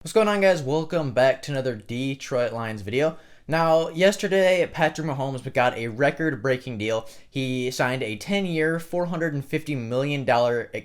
What's going on, guys? Welcome back to another Detroit Lions video. Now, yesterday, Patrick Mahomes got a record-breaking deal. He signed a 10-year, $450 million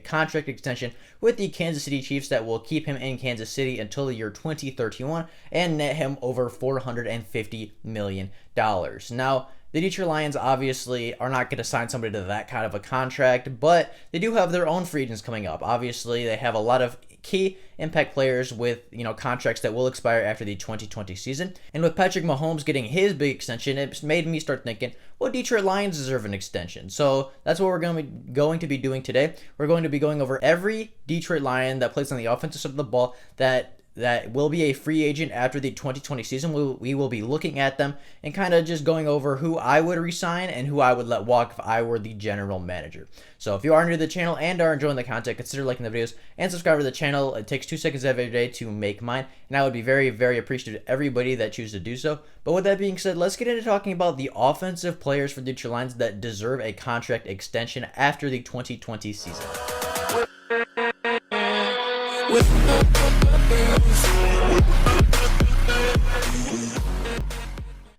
contract extension with the Kansas City Chiefs that will keep him in Kansas City until the year 2031 and net him over $450 million. Now, the Detroit Lions obviously are not going to sign somebody to that kind of a contract, but they do have their own free agents coming up. Obviously, they have a lot of key impact players with contracts that will expire after the 2020 season. And with Patrick Mahomes getting his big extension, it made me start thinking, well, Detroit Lions deserve an extension. So that's what we're going to be doing today. We're going to be going over every Detroit Lion that plays on the offensive side of the ball that will be a free agent after the 2020 season. We will be looking at them and kind of just going over who I would resign and who I would let walk if I were the general manager. So if you are new to the channel and are enjoying the content, consider liking the videos and subscribe to the channel. It takes 2 seconds every day to make mine, and I would be very, very appreciative to everybody that chooses to do so. But with that being said, let's get into talking about the offensive players for the Detroit Lions that deserve a contract extension after the 2020 season.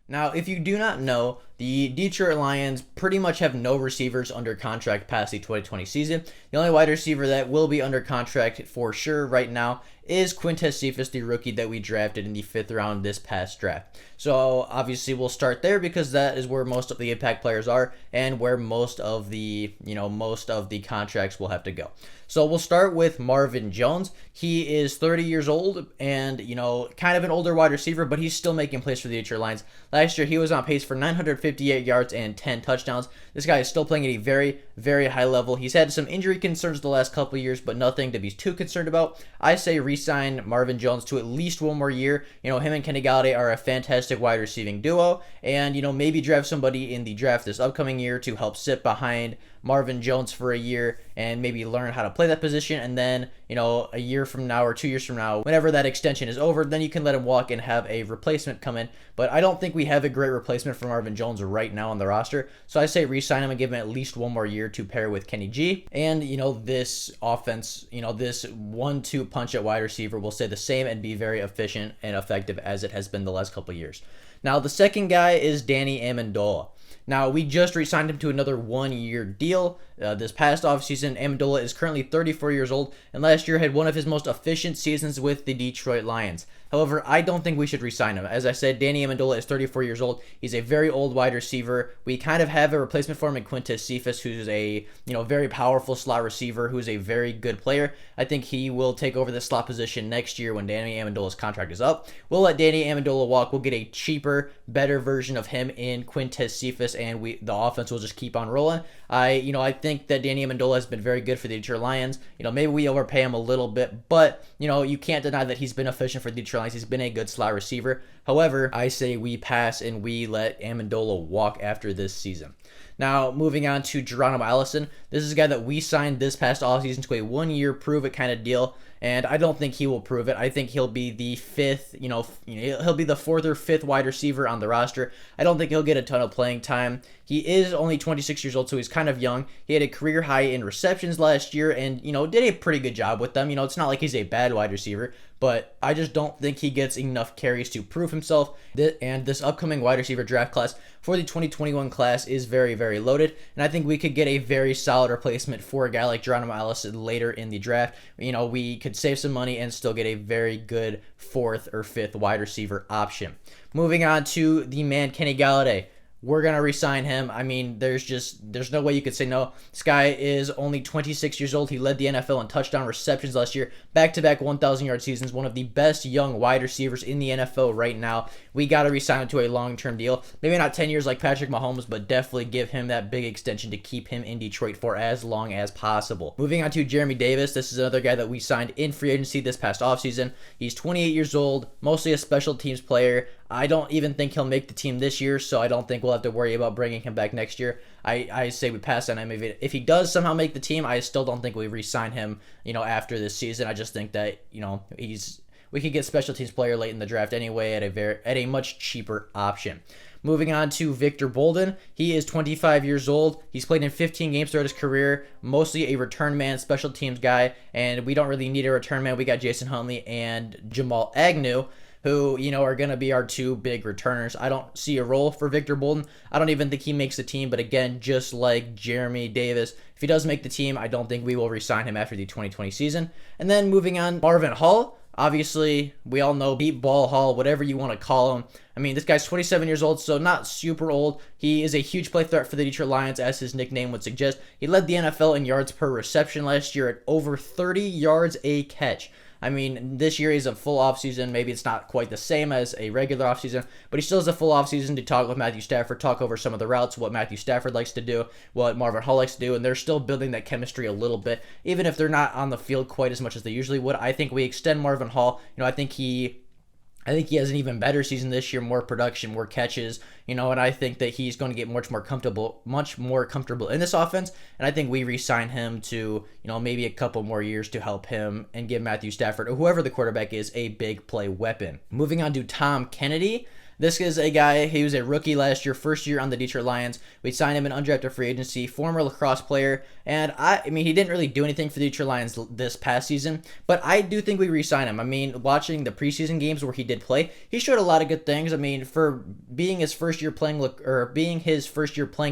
Now, if you do not know, the Detroit Lions pretty much have no receivers under contract past the 2020 season. The only wide receiver that will be under contract for sure right now is Quintez Cephas, the rookie that we drafted in the 5th round this past draft. So obviously we'll start there because that is where most of the impact players are and where most of the contracts will have to go. So we'll start with Marvin Jones. He is 30 years old and kind of an older wide receiver, but he's still making plays for the Detroit Lions. Last year he was on pace for 958 yards and 10 touchdowns. This guy is still playing at a very, very high level. He's had some injury concerns the last couple of years, but nothing to be too concerned about. I say re-sign Marvin Jones to at least one more year. Him and Kenny Golladay are a fantastic wide receiving duo, and maybe draft somebody in the draft this upcoming year to help sit behind Marvin Jones for a year and maybe learn how to play that position, and then a year from now or 2 years from now, whenever that extension is over, then you can let him walk and have a replacement come in. But I don't think we have a great replacement for Marvin Jones right now on the roster, so I say re-sign him and give him at least one more year to pair with Kenny G. And this offense, this 1-2 punch at wide receiver will stay the same and be very efficient and effective as it has been the last couple of years. Now, the second guy is Danny Amendola. Now, we just re-signed him to another 1-year deal this past offseason. Amendola is currently 34 years old, and last year had one of his most efficient seasons with the Detroit Lions. However, I don't think we should re-sign him. As I said, Danny Amendola is 34 years old. He's a very old wide receiver. We kind of have a replacement for him in Quintez Cephas, who's a very powerful slot receiver, who's a very good player. I think he will take over the slot position next year when Danny Amendola's contract is up. We'll let Danny Amendola walk. We'll get a cheaper, better version of him in Quintez Cephas, and the offense will just keep on rolling. I think that Danny Amendola has been very good for the Detroit Lions. Maybe we overpay him a little bit, but you can't deny that he's been efficient for the Detroit Lions. He's been a good slot receiver. However, I say we pass and we let Amendola walk after this season. Now, moving on to Geronimo Allison. This is a guy that we signed this past offseason to a 1-year prove-it kind of deal, and I don't think he will prove it. I think he'll be the he'll be the 4th or 5th wide receiver on the roster. I don't think he'll get a ton of playing time. He is only 26 years old, so he's kind of young. He had a career high in receptions last year and, did a pretty good job with them. It's not like he's a bad wide receiver, but I just don't think he gets enough carries to prove himself. And this upcoming wide receiver draft class for the 2021 class is very, very loaded, and I think we could get a very solid replacement for a guy like Geronimo Allison later in the draft. We could save some money and still get a very good 4th or 5th wide receiver option. Moving on to the man Kenny Golladay. We're going to re-sign him. I mean, there's no way you could say no. This guy is only 26 years old. He led the NFL in touchdown receptions last year. Back-to-back 1,000-yard seasons. One of the best young wide receivers in the NFL right now. We got to re-sign him to a long-term deal. Maybe not 10 years like Patrick Mahomes, but definitely give him that big extension to keep him in Detroit for as long as possible. Moving on to Jeremy Davis. This is another guy that we signed in free agency this past offseason. He's 28 years old, mostly a special teams player. I don't even think he'll make the team this year, so I don't think we'll have to worry about bringing him back next year. I say we pass on him. If he does somehow make the team, I still don't think we re-sign him, after this season. I just think that, we could get special teams player late in the draft anyway at a much cheaper option. Moving on to Victor Bolden. He is 25 years old. He's played in 15 games throughout his career, mostly a return man, special teams guy, and we don't really need a return man. We got Jason Huntley and Jamal Agnew, who, are going to be our two big returners. I don't see a role for Victor Bolden. I don't even think he makes the team, but again, just like Jeremy Davis, if he does make the team, I don't think we will re-sign him after the 2020 season. And then moving on, Marvin Hall. Obviously, we all know Beat Ball Hall, whatever you want to call him. I mean, this guy's 27 years old, so not super old. He is a huge play threat for the Detroit Lions, as his nickname would suggest. He led the NFL in yards per reception last year at over 30 yards a catch. I mean, this year he's a full offseason. Maybe it's not quite the same as a regular offseason, but he still has a full offseason to talk with Matthew Stafford, talk over some of the routes, what Matthew Stafford likes to do, what Marvin Hall likes to do, and they're still building that chemistry a little bit, even if they're not on the field quite as much as they usually would. I think we extend Marvin Hall. I think he has an even better season this year, more production, more catches, and I think that he's going to get much more comfortable in this offense, and I think we re-sign him to, maybe a couple more years to help him and give Matthew Stafford, or whoever the quarterback is, a big play weapon. Moving on to Tom Kennedy. This is a guy, he was a rookie last year, first year on the Detroit Lions. We signed him in undrafted free agency, former lacrosse player, and I mean, he didn't really do anything for the Detroit Lions this past season, but I do think we re-sign him. I mean, watching the preseason games where he did play, he showed a lot of good things. I mean, for being his first year playing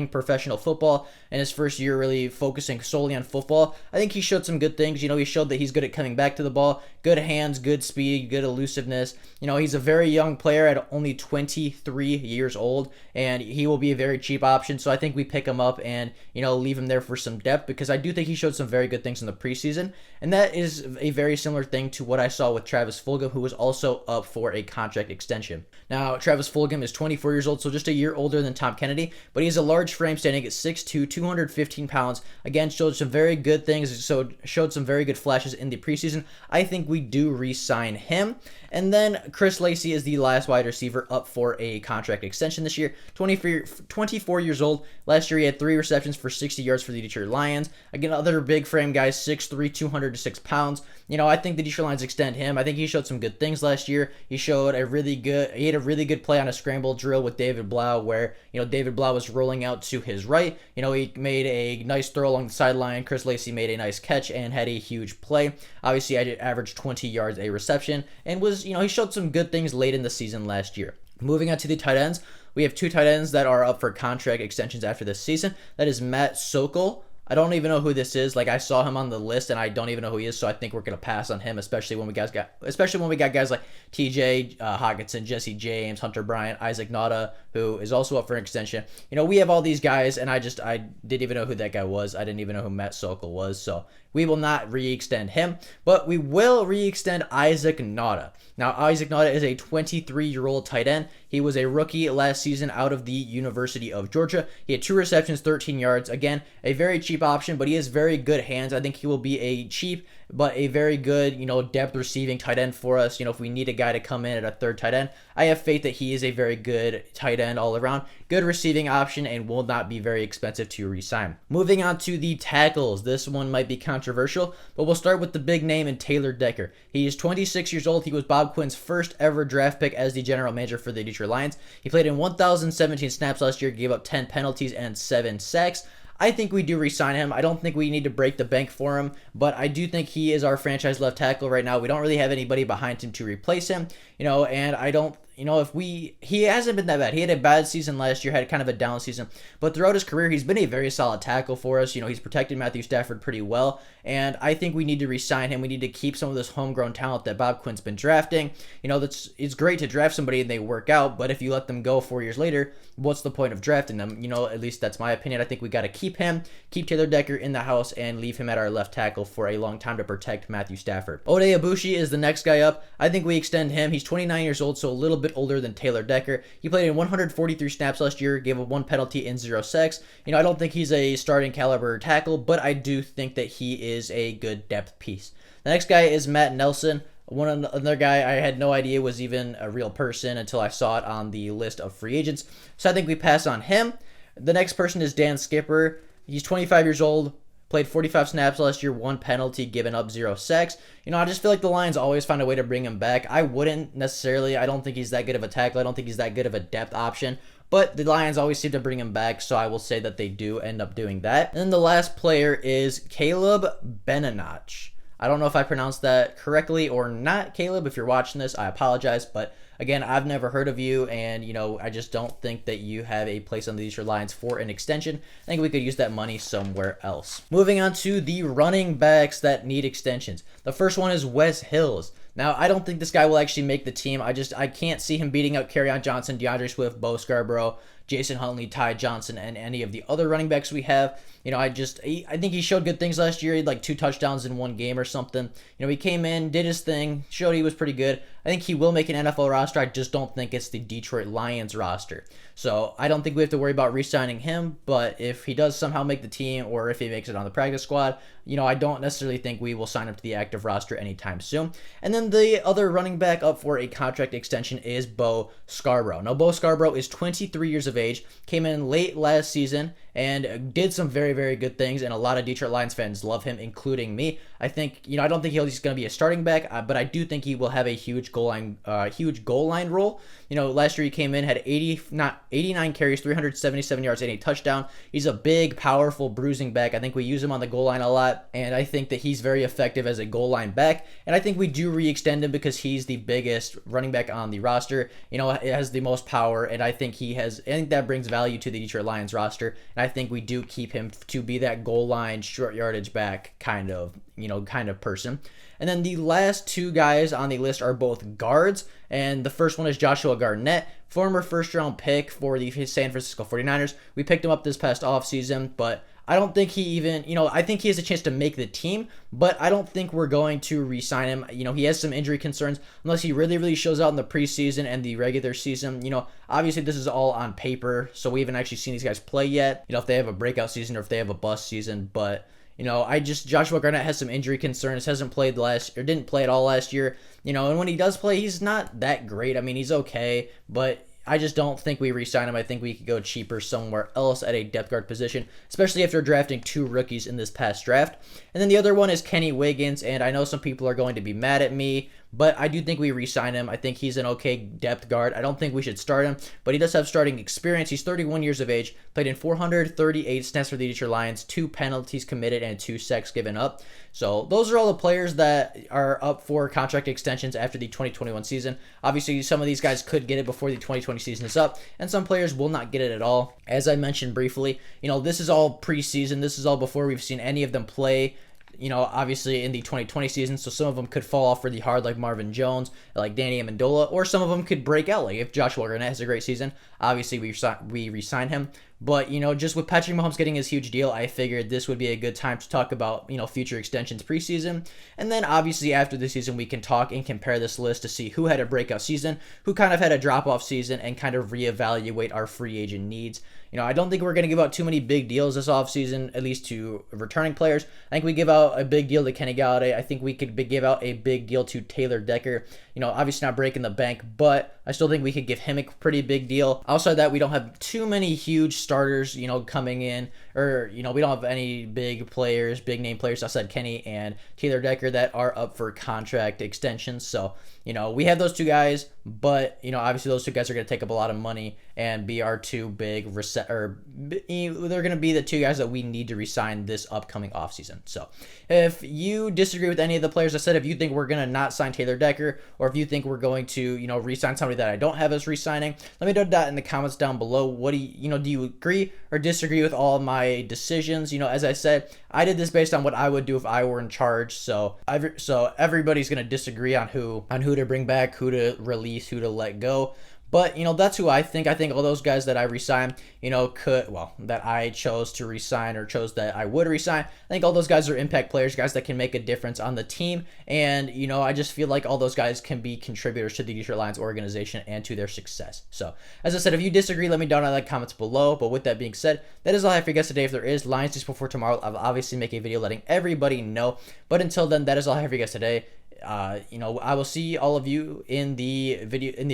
professional football and his first year really focusing solely on football, I think he showed some good things. He showed that he's good at coming back to the ball, good hands, good speed, good elusiveness. He's a very young player at only 23 years old, and he will be a very cheap option, so I think we pick him up and, leave him there for some depth, because I do think he showed some very good things in the preseason, and that is a very similar thing to what I saw with Travis Fulgham, who was also up for a contract extension. Now, Travis Fulgham is 24 years old, so just a year older than Tom Kennedy, but he has a large frame, standing at 6'2", 215 pounds. Again, showed some very good things, so showed some very good flashes in the preseason. I think we do re-sign him. And then Chris Lacey is the last wide receiver up for a contract extension this year. 24 years old. Last year he had 3 receptions for 60 yards for the Detroit Lions. Again, other big frame guys, 6'3", 206 pounds. I think the Detroit Lions extend him. I think he showed some good things last year. He had a really good play on a scramble drill with David Blau, where, David Blau was rolling out to his right. He made a nice throw along the sideline. Chris Lacey made a nice catch and had a huge play. Obviously, I averaged 20 yards a reception and was, he showed some good things late in the season last year. Moving on to the tight ends, we have 2 tight ends that are up for contract extensions after this season. That is Matt Sokol. I don't even know who this is. I saw him on the list, and I don't even know who he is. So I think we're gonna pass on him, especially when we got guys like T.J. Hockenson, Jesse James, Hunter Bryant, Isaac Nauta, who is also up for an extension. We have all these guys, and I didn't even know who that guy was. I didn't even know who Matt Sokol was. So we will not re-extend him, but we will re-extend Isaac Nauta. Now, Isaac Nauta is a 23-year-old tight end. He was a rookie last season out of the University of Georgia. He had 2 receptions, 13 yards. Again, a very cheap option, but he has very good hands. I think he will be a cheap but a very good, depth receiving tight end for us. If we need a guy to come in at a third tight end, I have faith that he is a very good tight end all around, good receiving option, and will not be very expensive to re-sign. Moving on to the tackles. This one might be controversial, but we'll start with the big name in Taylor Decker. He is 26 years old. He was Bob Quinn's first ever draft pick as the general manager for the Detroit Lions. He played in 1,017 snaps last year, gave up 10 penalties and 7 sacks. I think we do re-sign him. I don't think we need to break the bank for him, but I do think he is our franchise left tackle right now. We don't really have anybody behind him to replace him, and I don't, he hasn't been that bad. He had a bad season last year, had kind of a down season, but throughout his career, he's been a very solid tackle for us. He's protected Matthew Stafford pretty well, and I think we need to re-sign him. We need to keep some of this homegrown talent that Bob Quinn's been drafting. It's great to draft somebody and they work out, but if you let them go 4 years later, what's the point of drafting them? At least that's my opinion. I think we got to keep him, keep Taylor Decker in the house, and leave him at our left tackle for a long time to protect Matthew Stafford. Ode Abushi is the next guy up. I think we extend him. He's 29 years old, so a little bit older than Taylor Decker. He played in 143 snaps last year, gave up 1 penalty and 0 sacks. I don't think he's a starting caliber tackle, but I do think that he is a good depth piece. The next guy is Matt Nelson. Another guy I had no idea was even a real person until I saw it on the list of free agents. So I think we pass on him. The next person is Dan Skipper. He's 25 years old. Played 45 snaps last year, 1 penalty, given up 0 sacks. I just feel like the Lions always find a way to bring him back. I wouldn't necessarily. I don't think he's that good of a tackle. I don't think he's that good of a depth option. But the Lions always seem to bring him back, so I will say that they do end up doing that. And then the last player is Caleb Benanach. I don't know if I pronounced that correctly or not, Caleb. If you're watching this, I apologize. But again, I've never heard of you, and I just don't think that you have a place on the Detroit Lions for an extension. I think we could use that money somewhere else. Moving on to the running backs that need extensions. The first one is Wes Hills. Now, I don't think this guy will actually make the team. I can't see him beating out Kerryon Johnson, DeAndre Swift, Bo Scarbrough, Jason Huntley, Ty Johnson, and any of the other running backs we have. I think he showed good things last year. He had like 2 touchdowns in 1 game or something. He came in, did his thing, showed he was pretty good. I think he will make an NFL roster. I just don't think it's the Detroit Lions roster. So I don't think we have to worry about re-signing him, but if he does somehow make the team or if he makes it on the practice squad, I don't necessarily think we will sign him to the active roster anytime soon. And then the other running back up for a contract extension is Bo Scarbrough. Now, Bo Scarbrough is 23 years of age, came in late last season, and did some very, very good things, and a lot of Detroit Lions fans love him, including me. I think, I don't think he's going to be a starting back, but I do think he will have a huge goal line role. Last year he came in, had 89 carries, 377 yards, and a touchdown. He's a big, powerful, bruising back. I think we use him on the goal line a lot, and I think that he's very effective as a goal line back, and I think we do re-extend him because he's the biggest running back on the roster. It has the most power, and I think that brings value to the Detroit Lions roster, and I think we do keep him to be that goal line, short yardage back kind of person. And then the last 2 guys on the list are both guards, and the first one is Joshua Garnett, former first-round pick for the San Francisco 49ers. We picked him up this past offseason, but I don't think he even, I think he has a chance to make the team, but I don't think we're going to re-sign him. He has some injury concerns unless he really, really shows out in the preseason and the regular season. Obviously this is all on paper, so we haven't actually seen these guys play yet, if they have a breakout season or if they have a bust season, but Joshua Garnett has some injury concerns, didn't play at all last year, and when he does play, he's not that great. He's okay, but I just don't think we re-sign him. I think we could go cheaper somewhere else at a depth guard position, especially after drafting 2 rookies in this past draft. And then the other one is Kenny Wiggins, and I know some people are going to be mad at me, but I do think we re-sign him. I think he's an okay depth guard. I don't think we should start him, but he does have starting experience. He's 31 years of age, played in 438 snaps for the Detroit Lions, 2 penalties committed, and 2 sacks given up. So those are all the players that are up for contract extensions after the 2021 season. Obviously, some of these guys could get it before the 2020 season is up, and some players will not get it at all. As I mentioned briefly, this is all preseason. This is all before we've seen any of them play. Obviously in the 2020 season, so some of them could fall off really hard like Marvin Jones, like Danny Amendola, or some of them could break out. Like if Joshua Garnett has a great season, obviously we re-sign him. But, just with Patrick Mahomes getting his huge deal, I figured this would be a good time to talk about, future extensions preseason. And then obviously after the season, we can talk and compare this list to see who had a breakout season, who kind of had a drop-off season, and kind of reevaluate our free agent needs. I don't think we're going to give out too many big deals this offseason, at least to returning players. I think we give out a big deal to Kenny Golladay. I think we could give out a big deal to Taylor Decker. Obviously not breaking the bank, but I still think we could give him a pretty big deal. Outside of that, we don't have too many huge starters, coming in, or, we don't have any big players, big name players outside Kenny and Taylor Decker that are up for contract extensions. So, we have those 2 guys, but, obviously those 2 guys are going to take up a lot of money and be our 2 big they're going to be the 2 guys that we need to re-sign this upcoming offseason. So if you disagree with any of the players I said, if you think we're going to not sign Taylor Decker, or if you think we're going to, re-sign somebody that I don't have as re-signing, let me know that in the comments down below. What do you agree or disagree with all of my decisions? As I said, I did this based on what I would do if I were in charge. So everybody's going to disagree on who to bring back, who to release, who to let go. But, that's who I think. I think all those guys that I re-sign, that I chose to re-sign or chose that I would re-sign, I think all those guys are impact players, guys that can make a difference on the team. And, I just feel like all those guys can be contributors to the Detroit Lions organization and to their success. So, as I said, if you disagree, let me know in the comments below. But with that being said, that is all I have for you guys today. If there is Lions just before tomorrow, I'll obviously make a video letting everybody know. But until then, that is all I have for you guys today. you know, I will see all of you in the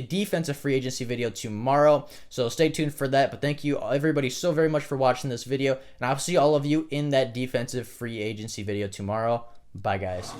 defensive free agency video tomorrow. So stay tuned for that. But thank you everybody so very much for watching this video, and I'll see all of you in that defensive free agency video tomorrow. Bye, guys.